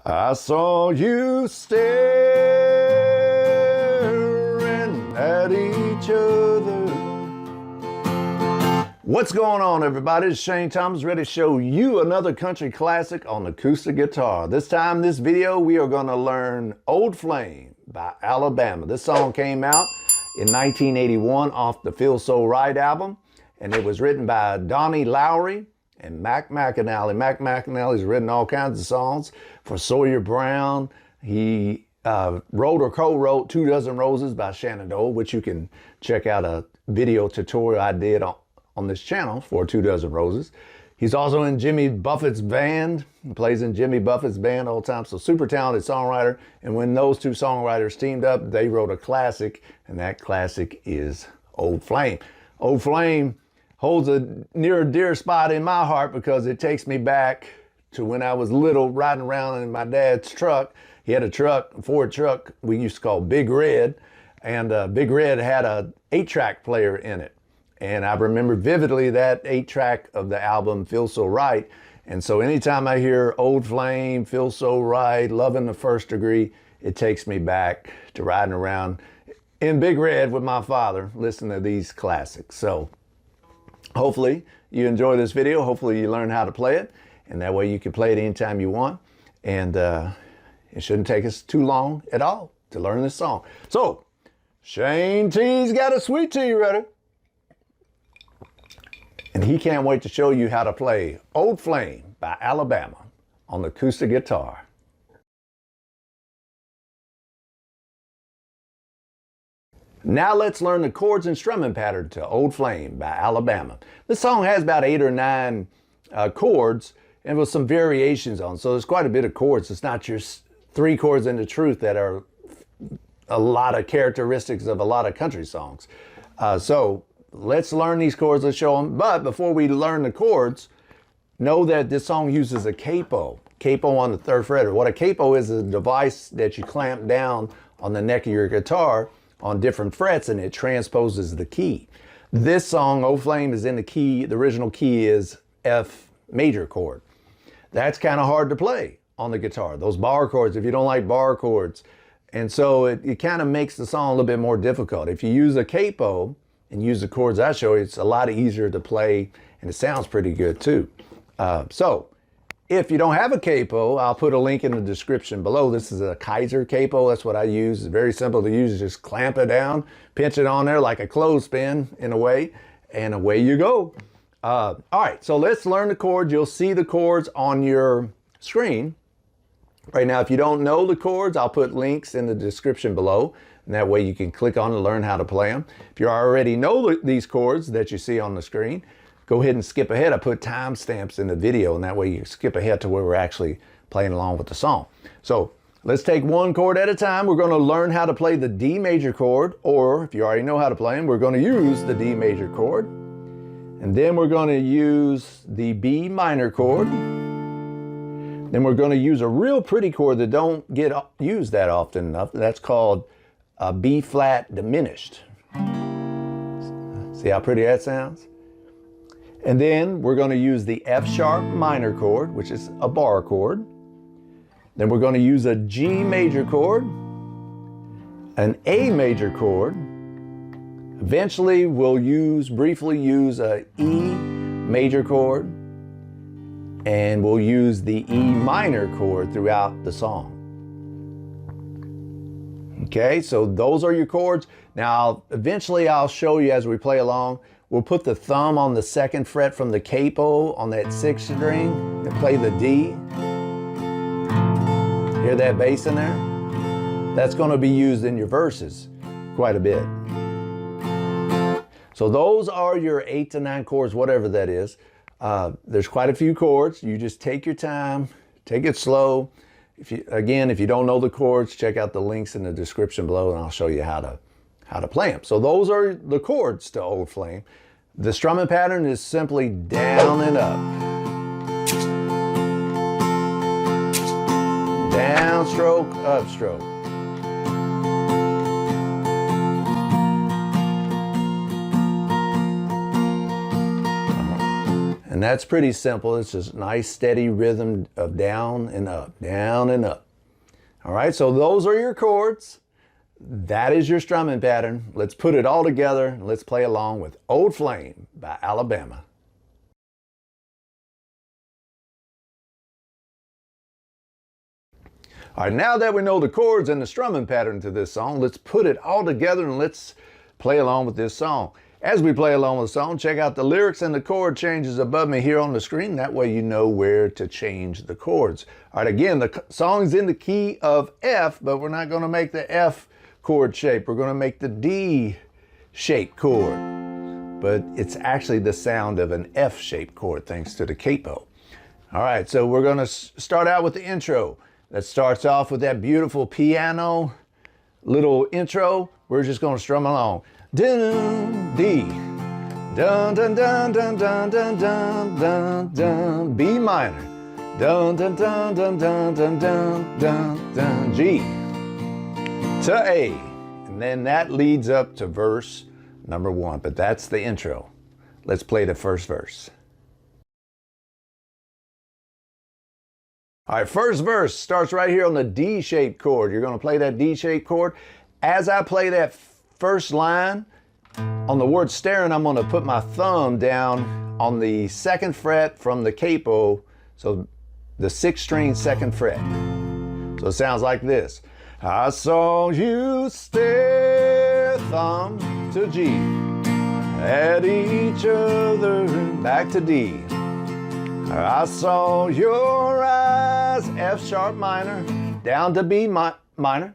I saw you staring at each other. What's going on, everybody? It's Shane Thomas, ready to show you another country classic on acoustic guitar. This time, this video, we are going to learn Old Flame by Alabama. This song came out in 1981 off the Feel So Right album, and it was written by Donnie Lowry and Mac McAnally. Mac McAnally's written all kinds of songs for Sawyer Brown. He wrote or co-wrote 2 Dozen Roses by Shenandoah, which you can check out a video tutorial I did on this channel for 2 Dozen Roses. He's also in Jimmy Buffett's band. He plays in Jimmy Buffett's band all the time. So super talented songwriter. And when those 2 songwriters teamed up, they wrote a classic, and that classic is Old Flame. Old Flame holds a near and dear spot in my heart because it takes me back to when I was little, riding around in my dad's truck. He had a truck, a Ford truck we used to call Big Red, and Big Red had a 8-track player in it. And I remember vividly that 8-track of the album Feel So Right. And so anytime I hear Old Flame, Feel So Right, Loving the First Degree, it takes me back to riding around in Big Red with my father, listening to these classics. So hopefully you enjoy this video. Hopefully you learn how to play it, and that way you can play it anytime you want. And it shouldn't take us too long at all to learn this song. So Shane T's got a sweet tea ready, and he can't wait to show you how to play Old Flame by Alabama on the acoustic guitar. Now let's learn the chords and strumming pattern to Old Flame by Alabama. This song has about 8 or 9 chords and with some variations on. So there's quite a bit of chords. It's not just 3 chords in the truth that are a lot of characteristics of a lot of country songs. So let's learn these chords, let's show them. But before we learn the chords, know that this song uses a capo. Capo on the 3rd fret. What a capo is a device that you clamp down on the neck of your guitar on different frets, and it transposes the key. This song, Old Flame, is in the key, the original key is F major chord. That's kind of hard to play on the guitar, those bar chords, if you don't like bar chords. And so it kind of makes the song a little bit more difficult. If you use a capo and use the chords I show you, it's a lot easier to play, and it sounds pretty good too. So if you don't have a capo, I'll put a link in the description below. This is a Kaiser capo. That's what I use. It's very simple to use. Just clamp it down, pinch it on there like a clothespin in a way, and away you go. All right, so let's learn the chords. You'll see the chords on your screen. Right now, if you don't know the chords, I'll put links in the description below, and that way you can click on and learn how to play them. If you already know these chords that you see on the screen, go ahead and skip ahead. I put timestamps in the video, and that way you skip ahead to where we're actually playing along with the song. So let's take 1 chord at a time. We're going to learn how to play the D major chord, or if you already know how to play them, we're going to use the D major chord. And then we're going to use the B minor chord. Then we're going to use a real pretty chord that don't get used that often enough. That's called a B flat diminished. See how pretty that sounds? And then we're going to use the F sharp minor chord, which is a bar chord. Then we're going to use a G major chord, an A major chord. Eventually we'll briefly use a E major chord, and we'll use the E minor chord throughout the song. Okay, so those are your chords. Now eventually I'll show you as we play along. We'll put the thumb on the 2nd fret from the capo on that 6th string and play the D. Hear that bass in there? That's going to be used in your verses quite a bit. So those are your 8 to 9 chords, whatever that is. There's quite a few chords. You just take your time, take it slow. If you don't know the chords, check out the links in the description below, and I'll show you how to play them. So those are the chords to Old Flame. The strumming pattern is simply down and up. Downstroke, upstroke. And that's pretty simple. It's just a nice steady rhythm of down and up, down and up. All right, so those are your chords. That is your strumming pattern. Let's put it all together and let's play along with Old Flame by Alabama. All right, now that we know the chords and the strumming pattern to this song, let's put it all together and let's play along with this song. As we play along with the song, check out the lyrics and the chord changes above me here on the screen. That way you know where to change the chords. All right, again, the song's in the key of F, but we're not going to make the F chord shape. We're going to make the D-shaped chord. But it's actually the sound of an F-shaped chord thanks to the capo. All right, so we're going to start out with the intro. That starts off with that beautiful piano little intro. We're just going to strum along. Dun, D, dun, dun, dun, dun, dun, dun, dun, dun, dun, B minor, dun, dun, dun, dun, dun, dun, dun, dun, dun, G to A, and then that leads up to verse number 1, but that's the intro. Let's play the first verse. All right, first verse starts right here on the D-shaped chord. You're going to play that D-shaped chord. As I play that first line, on the word staring, I'm going to put my thumb down on the 2nd fret from the capo, so the 6th string 2nd fret. So it sounds like this. I saw you stare, thumb to G, at each other, back to D. I saw your eyes, F sharp minor, down to B minor,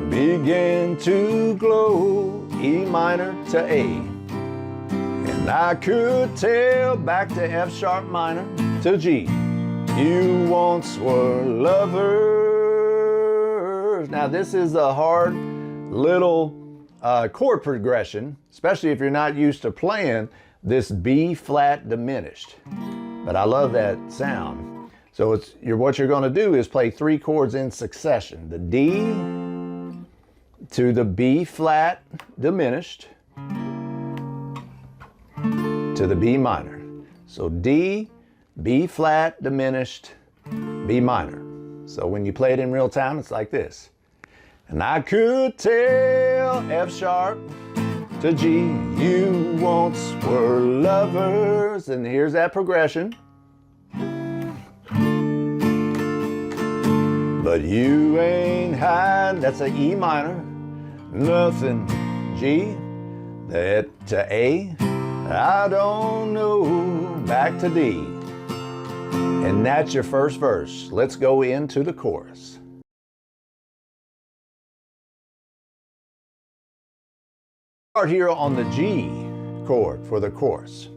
begin to glow, E minor to A. And I could tell, back to F sharp minor to G, you once were lovers. Now this is a hard little chord progression, especially if you're not used to playing this B flat diminished. But I love that sound. So what you're going to do is play 3 chords in succession. The D to the B flat diminished to the B minor. So D, B flat diminished, B minor. So when you play it in real time, it's like this. And I could tell, F sharp to G, you once were lovers. And here's that progression. But you ain't hiding, that's a E minor, nothing, G, that to A, I don't know, back to D. And that's your first verse. Let's go into the chorus. Start here on the G chord for the chorus.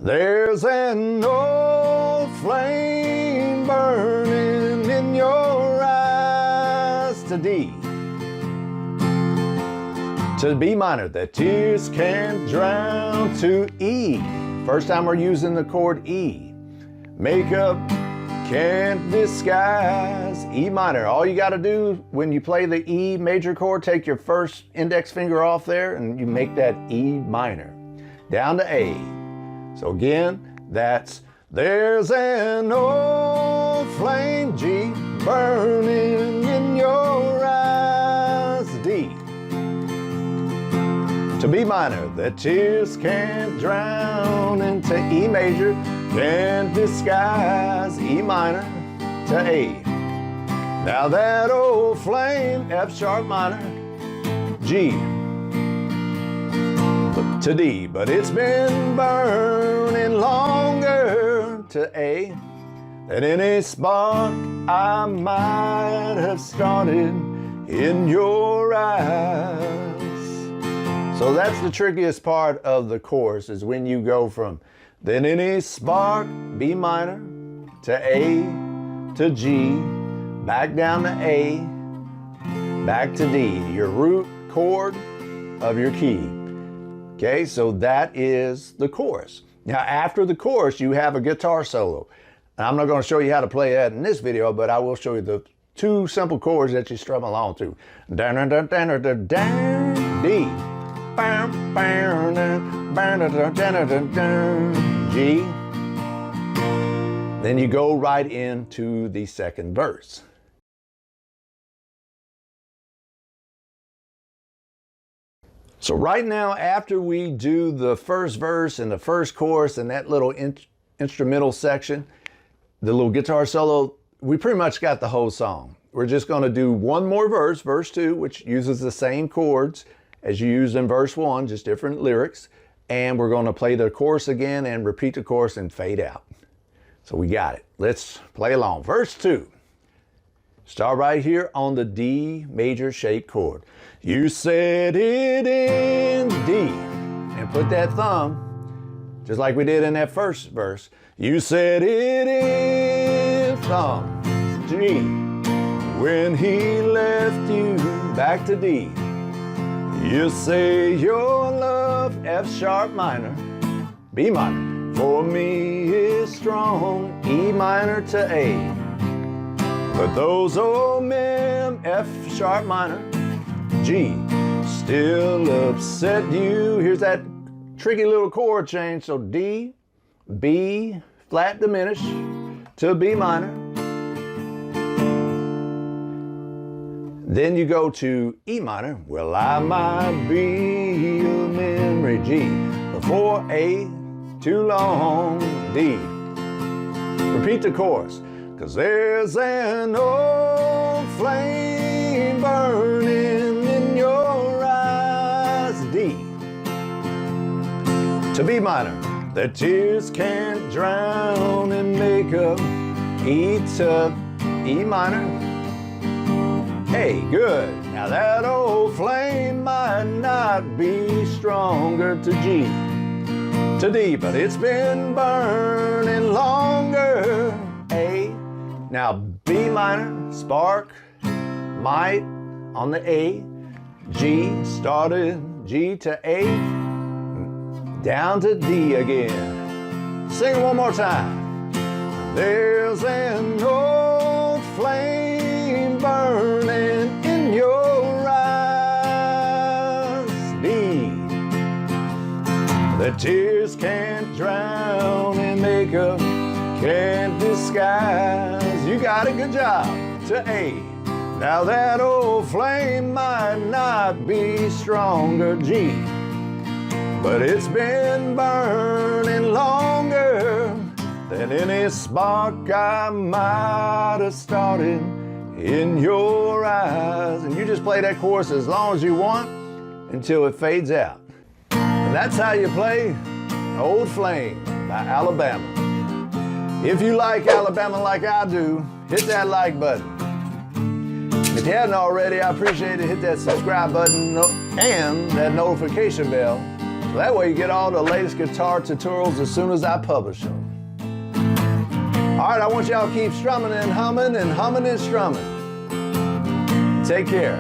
There's an old flame burning in your eyes to D. To B minor, that tears can't drown to E. First time we're using the chord E. Makeup can't disguise E minor. All you got to do when you play the E major chord, take your first index finger off there and you make that E minor. Down to A. So again, that's there's an old flame, G, burning in your eyes, D. To B minor, that tears can't drown, into E major, can't disguise, E minor to A. Now that old flame, F sharp minor, G to D, but it's been burning longer to A than any spark I might have started in your eyes. So that's the trickiest part of the chorus, is when you go from then any spark, B minor, to A, to G, back down to A, back to D, your root chord of your key. Okay, so that is the chorus. Now after the chorus, you have a guitar solo. And I'm not going to show you how to play that in this video, but I will show you the 2 simple chords that you strum along to. Down, down, down, down, down, D. G, Then you go right into the second verse. So right now, after we do the first verse and the first chorus and that little instrumental section, the little guitar solo, we pretty much got the whole song. We're just going to do one more verse, verse 2, which uses the same chords as you used in verse 1, just different lyrics. And we're going to play the chorus again and repeat the chorus and fade out. So we got it. Let's play along. Verse 2. Start right here on the D major shape chord. You set it in D and put that thumb, just like we did in that first verse. You set it in thumb, G. When he left you, back to D. You say your love, F sharp minor, B minor. For me is strong, E minor to A. But those old men, F sharp minor, G, still upset you. Here's that tricky little chord change. So D, B, flat diminished to B minor. Then you go to E minor. Well, I might be a memory, G. Before A, too long, D. Repeat the chorus. 'Cause there's an old flame burning in your eyes, D. To B minor, that tears can't drown and make up, E to E minor. Hey, good. Now that old flame might not be stronger to G, to D, but it's been burning longer, A. Now B minor, spark, might on the A, G, started G to A, down to D again. Sing it one more time. There's an old flame burning in your eyes, D. The tears can't drown and make up, can't disguise. You got a good job. To A. Now that old flame might not be stronger, G, but it's been burning longer than any spark I might have started in your eyes. And you just play that chorus as long as you want until it fades out. And that's how you play Old Flame by Alabama. If you like Alabama like I do, hit that like button. If you hadn't already, I appreciate it. Hit that subscribe button and that notification bell. So that way you get all the latest guitar tutorials as soon as I publish them. All right, I want y'all to keep strumming and humming and strumming. Take care.